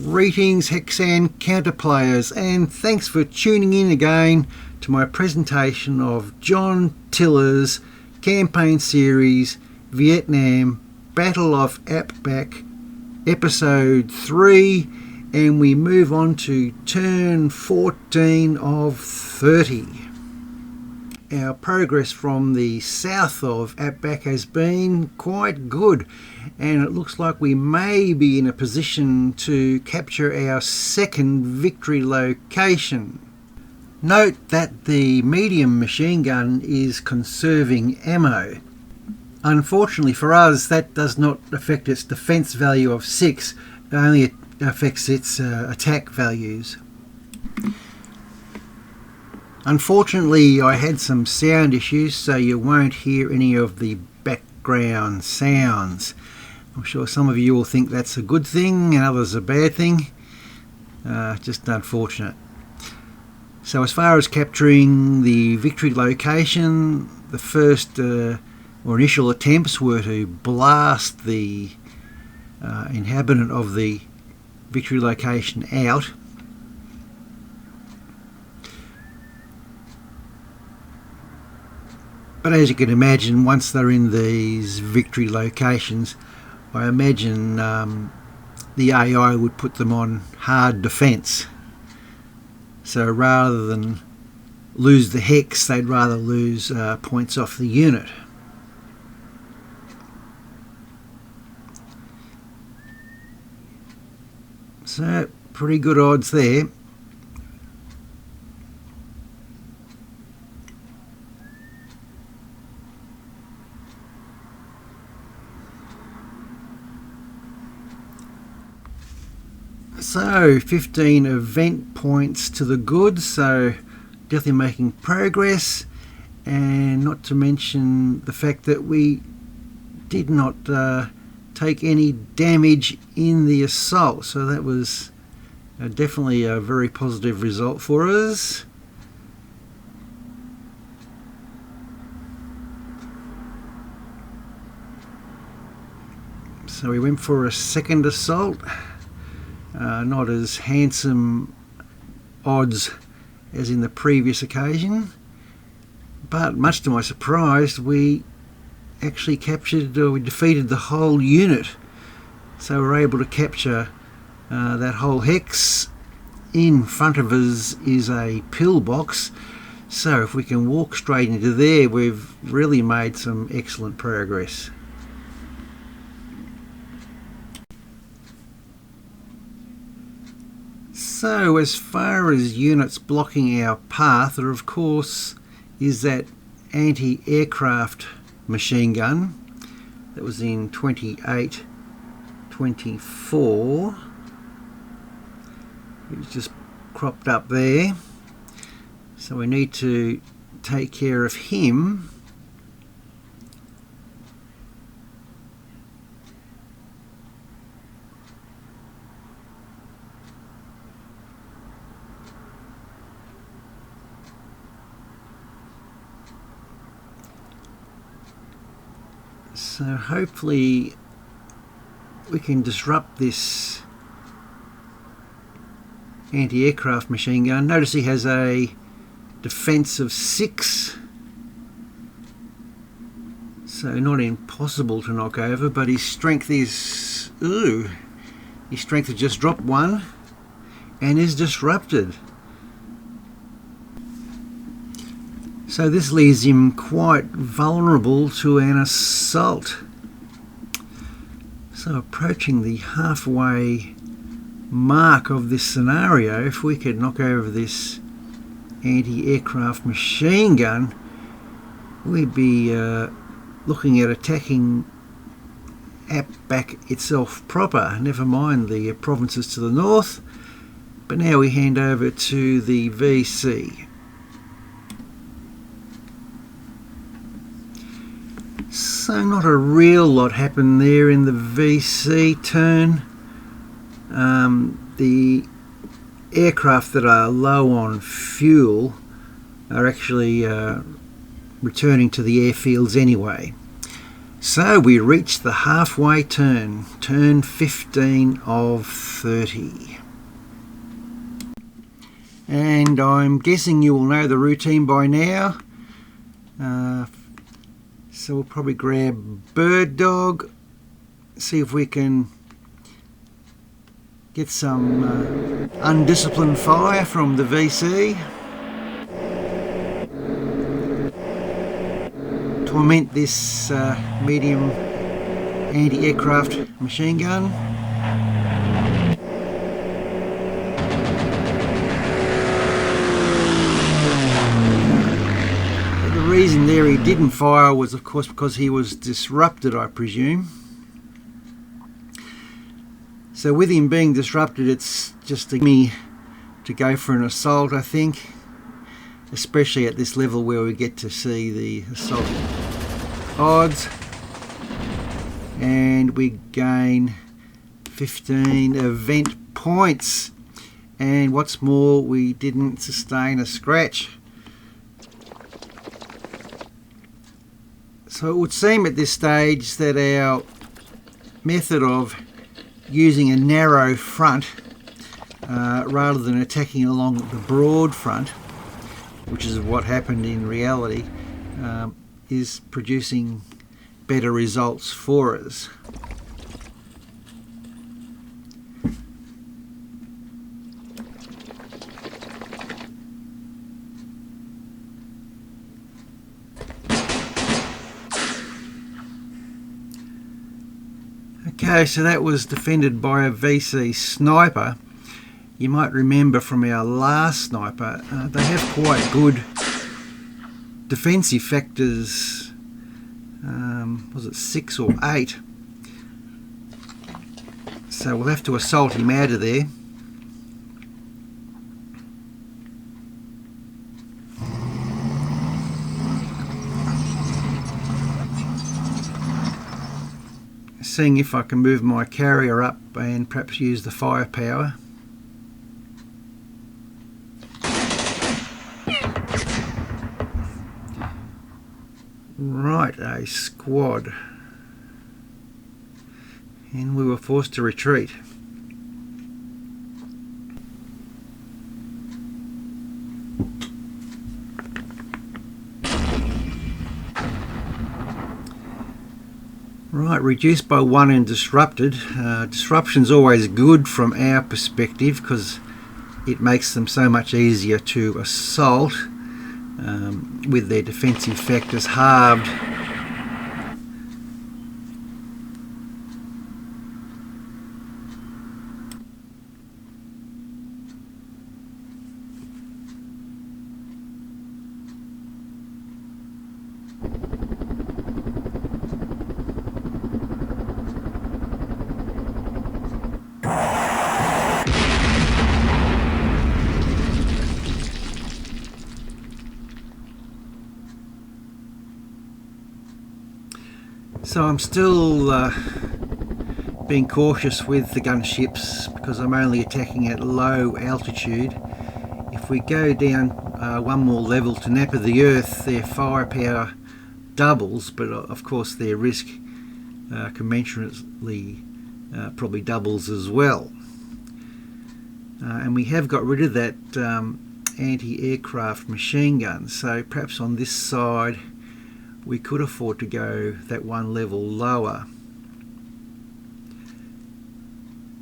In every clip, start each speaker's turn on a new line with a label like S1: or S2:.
S1: Greetings Hexan counterplayers, and thanks for tuning in again to my presentation of John Tiller's campaign series Vietnam Battle of Ap Bac episode 3, and we move on to turn 14 of 30. Our progress from the south of Ap Bac has been quite good, and it looks like we may be in a position to capture our second victory location. Note that the medium machine gun is conserving ammo. Unfortunately for us, that does not affect its defense value of 6, it only affects its attack values. Unfortunately, I had some sound issues, so you won't hear any of the background sounds. I'm sure some of you will think that's a good thing and others a bad thing. Just unfortunate. So as far as capturing the victory location, the first or initial attempts were to blast the inhabitant of the victory location out. But as you can imagine, once they're in these victory locations, I imagine the AI would put them on hard defence. So rather than lose the hex, they'd rather lose points off the unit. So pretty good odds there. So 15 event points to the good, so definitely making progress, and not to mention the fact that we did not take any damage in the assault, so that was definitely a very positive result for us. So we went for a second assault. Not as handsome odds as in the previous occasion, but much to my surprise we actually we defeated the whole unit, so we're able to capture that whole hex. In front of us is a pillbox, so if we can walk straight into there, we've really made some excellent progress. So as far as units blocking our path, there of course is that anti-aircraft machine gun that was in 28-24. It's just cropped up there. So we need to take care of him. So hopefully we can disrupt this anti-aircraft machine gun. Notice he has a defense of 6, so not impossible to knock over, but his strength is... his strength has just dropped 1 and is disrupted. So this leaves him quite vulnerable to an assault. So approaching the halfway mark of this scenario, if we could knock over this anti-aircraft machine gun, we'd be looking at attacking Ap Bac itself proper, never mind the provinces to the north. But now we hand over to the VC. So not a real lot happened there in the VC turn. The aircraft that are low on fuel are actually returning to the airfields anyway. So we reached the halfway turn, turn 15 of 30. And I'm guessing you will know the routine by now. So we'll probably grab Bird Dog, see if we can get some undisciplined fire from the VC. Torment this medium anti-aircraft machine gun. The reason there he didn't fire was of course because he was disrupted, I presume. So with him being disrupted, it's just a gimme to go for an assault, I think, especially at this level where we get to see the assault odds. And we gain 15 event points, and what's more, we didn't sustain a scratch. So it would seem at this stage that our method of using a narrow front rather than attacking along the broad front, which is what happened in reality, is producing better results for us. Okay, so that was defended by a VC sniper. You might remember from our last sniper, they have quite good defensive factors. Was it 6 or 8? So we'll have to assault him out of there. Seeing if I can move my carrier up and perhaps use the firepower. Right, a squad. And we were forced to retreat. Right, reduced by 1 and disrupted. Disruption's always good from our perspective because it makes them so much easier to assault with their defensive factors halved. So I'm still being cautious with the gunships because I'm only attacking at low altitude. If we go down one more level to nap of the earth, their firepower doubles, but of course their risk commensurately probably doubles as well. And we have got rid of that anti-aircraft machine gun, so perhaps on this side we could afford to go that one level lower.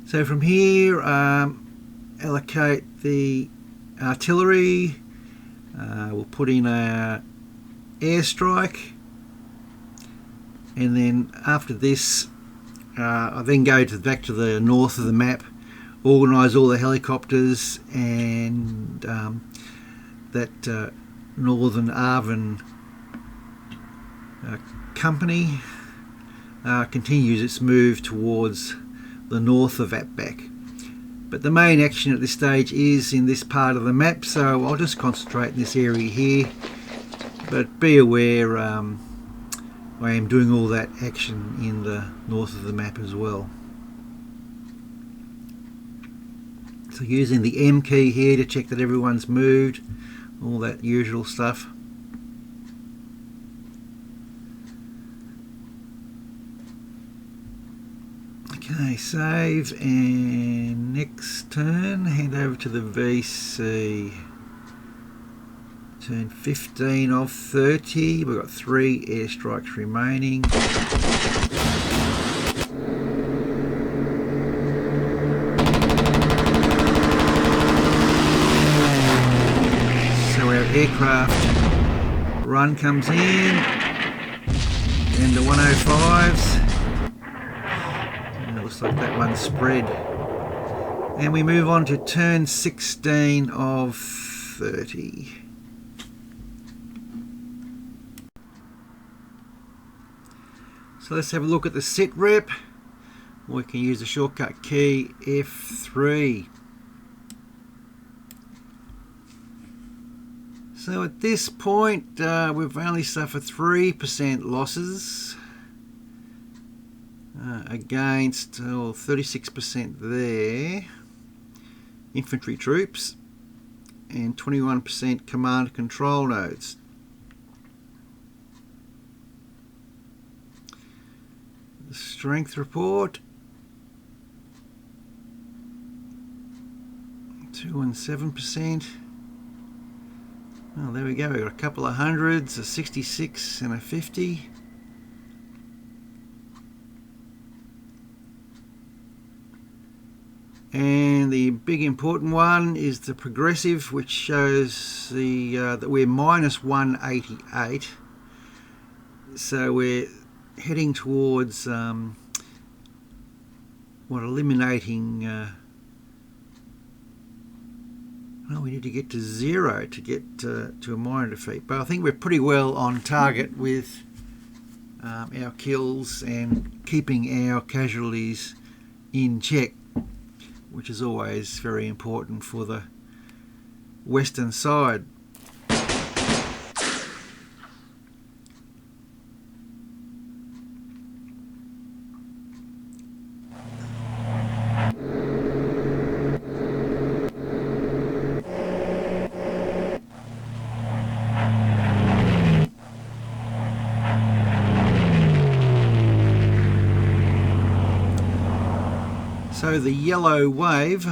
S1: So from here, allocate the artillery. We'll put in a airstrike, and then after this, I then go back to the north of the map, organise all the helicopters, and that Northern Arvin company continues its move towards the north of Atback. But the main action at this stage is in this part of the map, so I'll just concentrate in this area here. But be aware I am doing all that action in the north of the map as well. So using the M key here to check that everyone's moved, all that usual stuff. Okay, save, and next turn, head over to the VC. Turn 15 of 30. We've got 3 airstrikes remaining. So our aircraft run comes in, and the 105s. And it looks like that one's spread. And we move on to turn 16 of 30. So let's have a look at the sit rep. We can use the shortcut key F3. So at this point we've only suffered 3% losses against 36% there, infantry troops, and 21% command and control nodes. The strength report, 2 and 7%. Oh, there we go, we've got a couple of hundreds, a 66 and a 50. And the big important one is the progressive, which shows the that we're minus 188. So we're heading towards eliminating. Well, we need to get to 0 to get to a minor defeat, but I think we're pretty well on target with our kills and keeping our casualties in check, which is always very important for the western side. So the yellow wave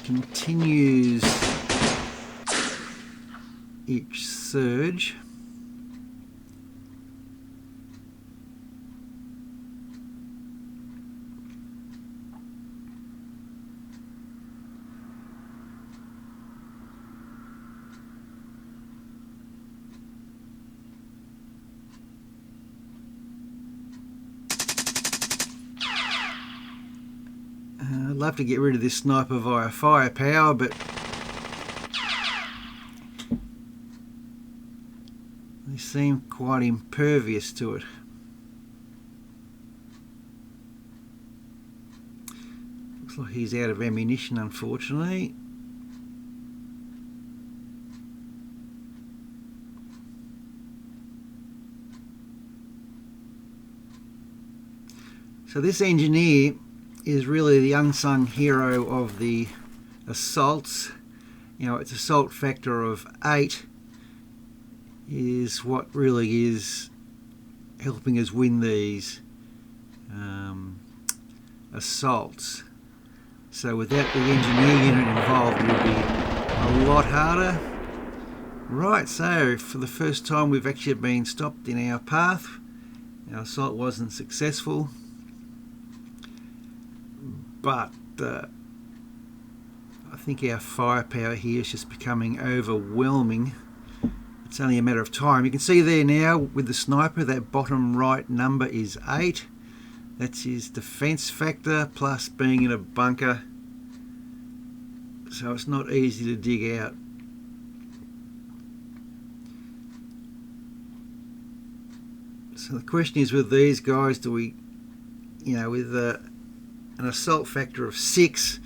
S1: continues each surge. I'd love to get rid of this sniper via firepower, but they seem quite impervious to it. Looks like he's out of ammunition, unfortunately. So this engineer is really the unsung hero of the assaults. You know, its assault factor of 8 is what really is helping us win these assaults. So without the engineer unit involved, it would be a lot harder. Right, so for the first time we've actually been stopped in our path. Our assault wasn't successful. But I think our firepower here is just becoming overwhelming. It's only a matter of time. You can see there now with the sniper, that bottom right number is 8. That's his defense factor plus being in a bunker. So it's not easy to dig out. So the question is, with these guys, do we, you know, with an assault factor of 6,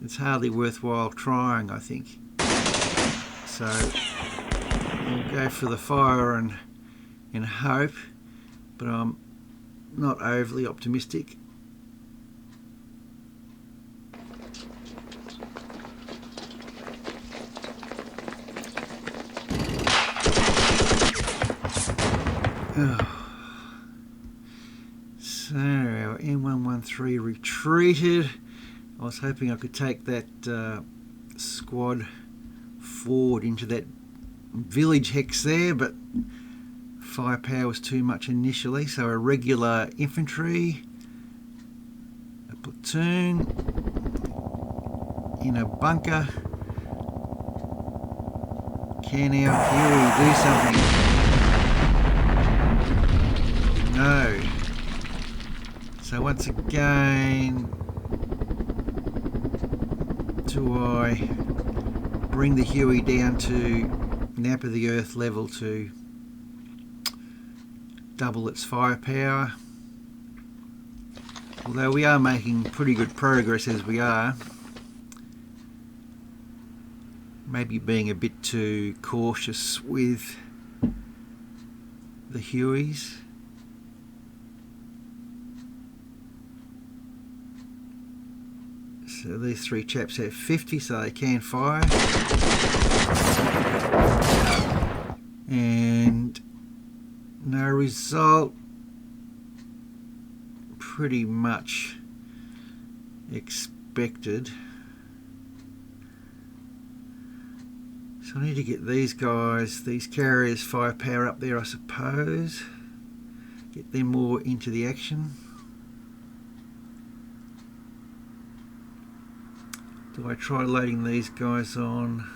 S1: it's hardly worthwhile trying, I think. So we'll go for the fire and hope, but I'm not overly optimistic. So our M117 1-3 retreated. I was hoping I could take that squad forward into that village hex there, but firepower was too much initially, so a regular infantry, a platoon in a bunker. Can our Huey do something? No. So once again, do I bring the Huey down to nap of the earth level to double its firepower? Although we are making pretty good progress as we are. Maybe being a bit too cautious with the Hueys. So these three chaps have 50, so they can fire. And no result. Pretty much expected. So I need to get these guys, these carriers, firepower up there, I suppose. Get them more into the action. Do I try loading these guys on?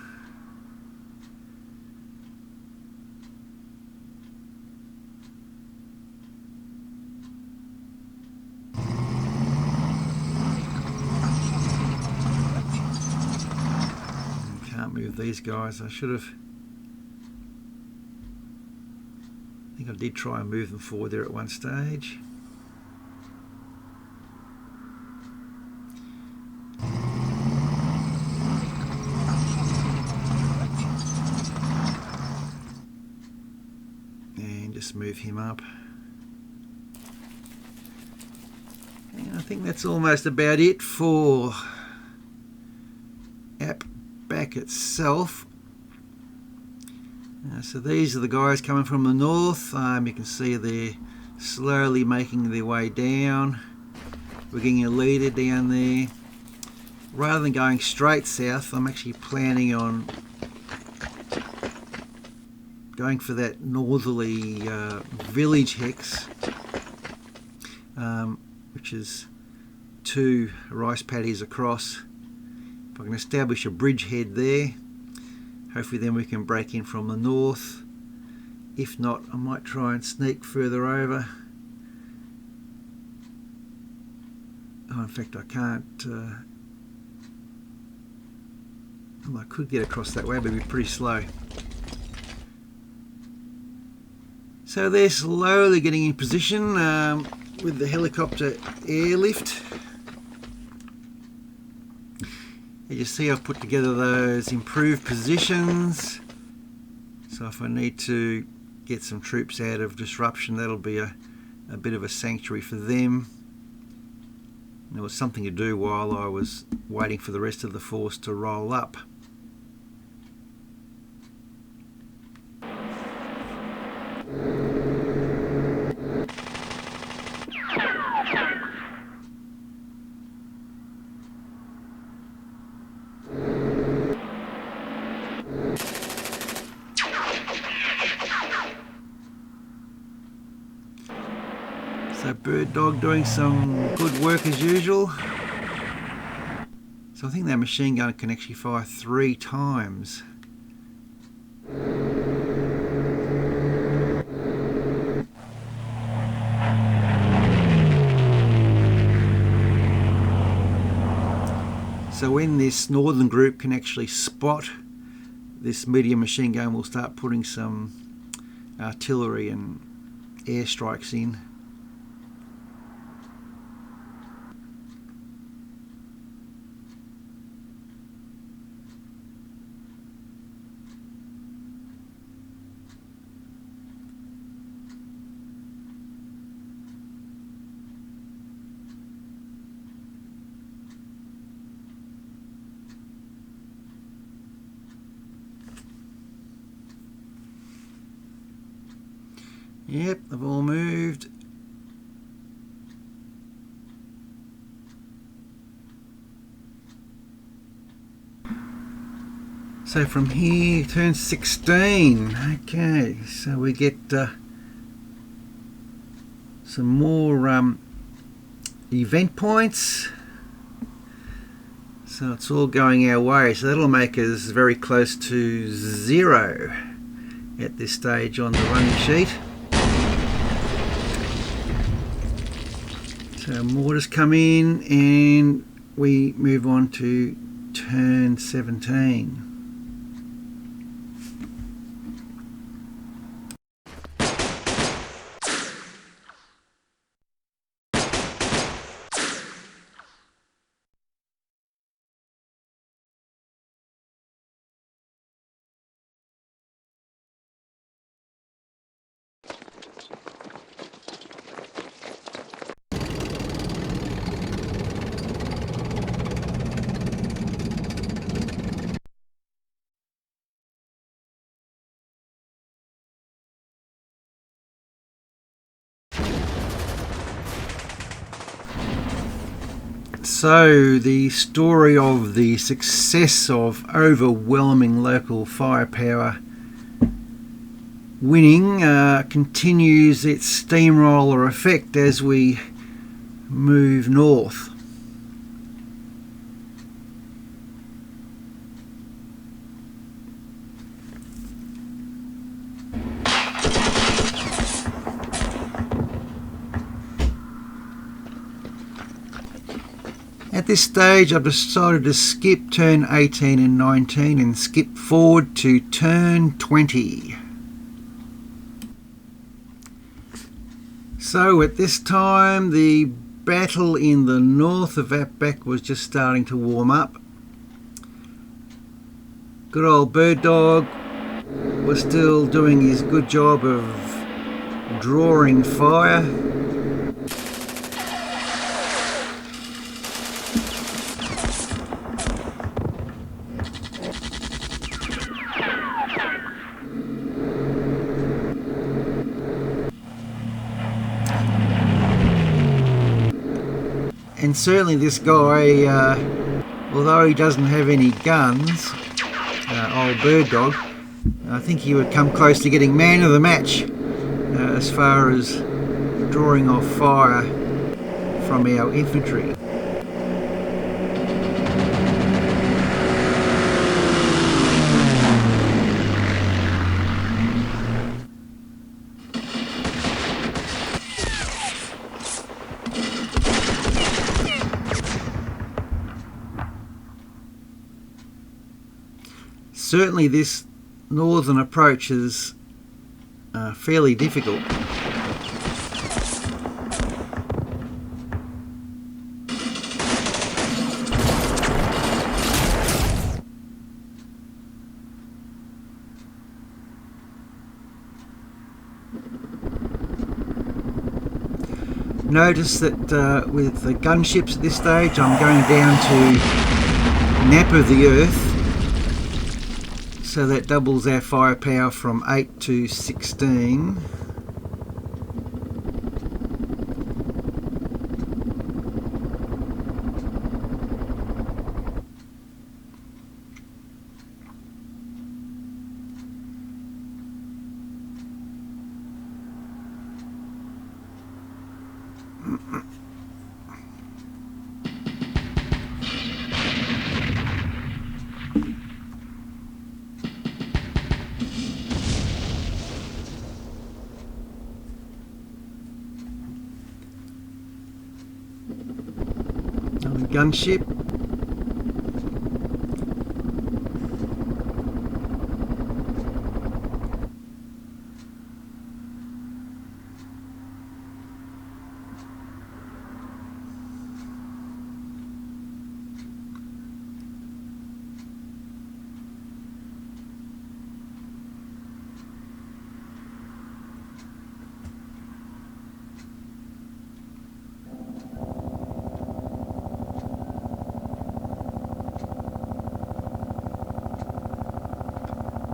S1: Move these guys. I should have. I think I did try and move them forward there at one stage. And just move him up. And I think that's almost about it for app back itself. So these are the guys coming from the north. You can see they're slowly making their way down. We're getting a leader down there. Rather than going straight south, I'm actually planning on going for that northerly village hex, which is 2 rice paddies across. If I can establish a bridgehead there, hopefully then we can break in from the north. If not, I might try and sneak further over. Oh, in fact I can't. Well, I could get across that way, but it'd be pretty slow. So they're slowly getting in position with the helicopter airlift. As you see, I've put together those improved positions. So if I need to get some troops out of disruption, that'll be a bit of a sanctuary for them. And there was something to do while I was waiting for the rest of the force to roll up. So Bird Dog doing some good work as usual. So I think that machine gun can actually fire 3 times. So when this northern group can actually spot this medium machine gun, we'll start putting some artillery and airstrikes in. Yep, they've all moved. So from here, turn 16. Okay, so we get some more event points. So it's all going our way. So that'll make us very close to 0 at this stage on the running sheet. So mortars come in and we move on to turn 17. So the story of the success of overwhelming local firepower winning continues its steamroller effect as we move north. At this stage I've decided to skip turn 18 and 19 and skip forward to turn 20. So at this time the battle in the north of Outback was just starting to warm up. Good old Bird Dog was still doing his good job of drawing fire. And certainly this guy, although he doesn't have any guns, old Bird Dog, I think he would come close to getting man of the match as far as drawing off fire from our infantry. Certainly this northern approach is fairly difficult. Notice that with the gunships at this stage I'm going down to Nap of the Earth. So that doubles our firepower from 8 to 16. Gunship.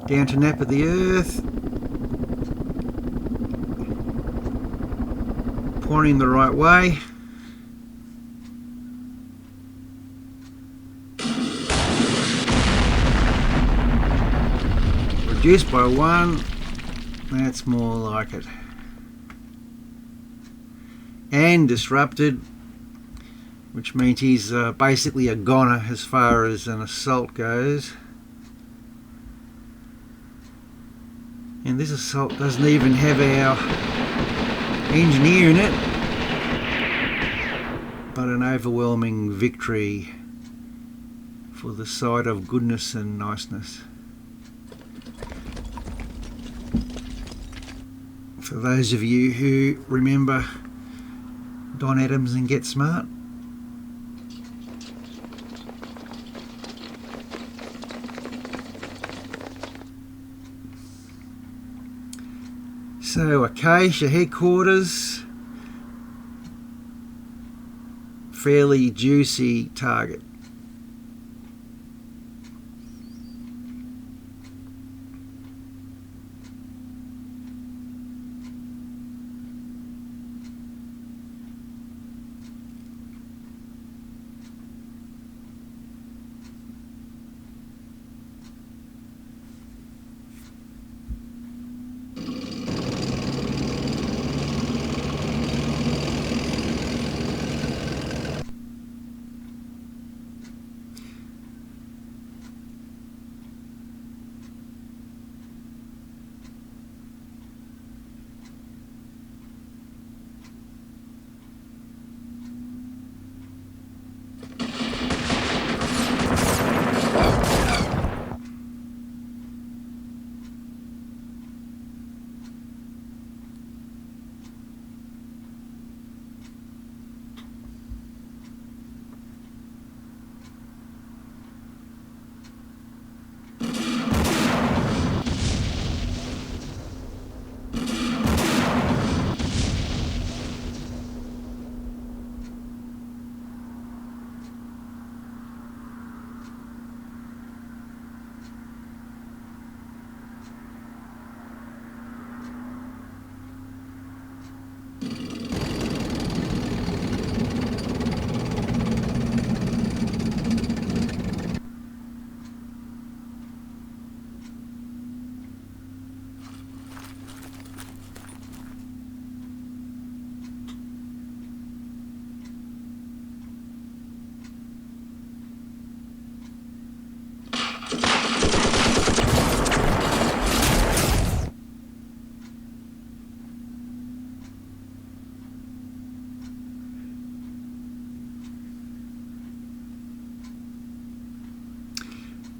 S1: Down to Nap of the Earth, pointing the right way. Reduced by 1. That's more like it. And disrupted, which means he's basically a goner as far as an assault goes. And this assault doesn't even have our engineer in it, but an overwhelming victory for the side of goodness and niceness. For those of you who remember Don Adams and Get Smart. So Acacia headquarters, fairly juicy target.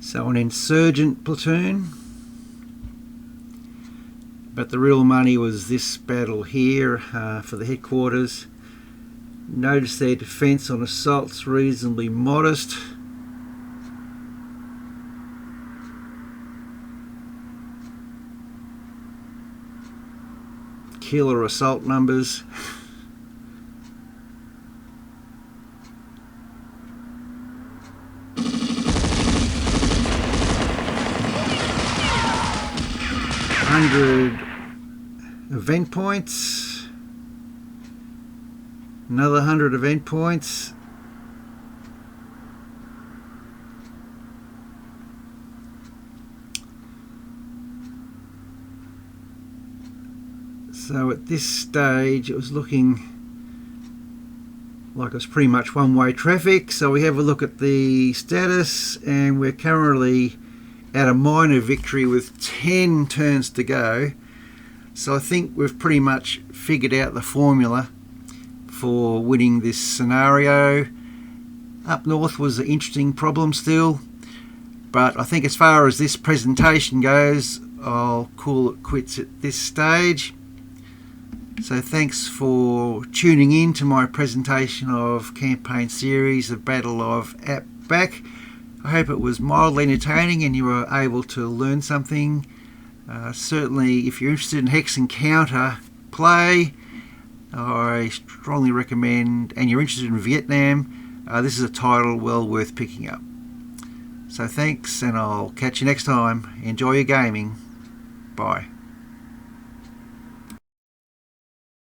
S1: So an insurgent platoon, but the real money was this battle here for the headquarters. Notice their defence on assault's reasonably modest. Killer assault numbers. Event points, another 100 event points. So at this stage it was looking like it was pretty much one-way traffic. So we have a look at the status, and we're currently at a minor victory with 10 turns to go. So I think we've pretty much figured out the formula for winning this scenario. Up north was an interesting problem still, but I think as far as this presentation goes, I'll call it quits at this stage. So thanks for tuning in to my presentation of campaign series, The Battle of Outback. I hope it was mildly entertaining and you were able to learn something. Certainly, if you're interested in Hex Encounter play, I strongly recommend, and you're interested in Vietnam, this is a title well worth picking up. So thanks, and I'll catch you next time. Enjoy your gaming. Bye.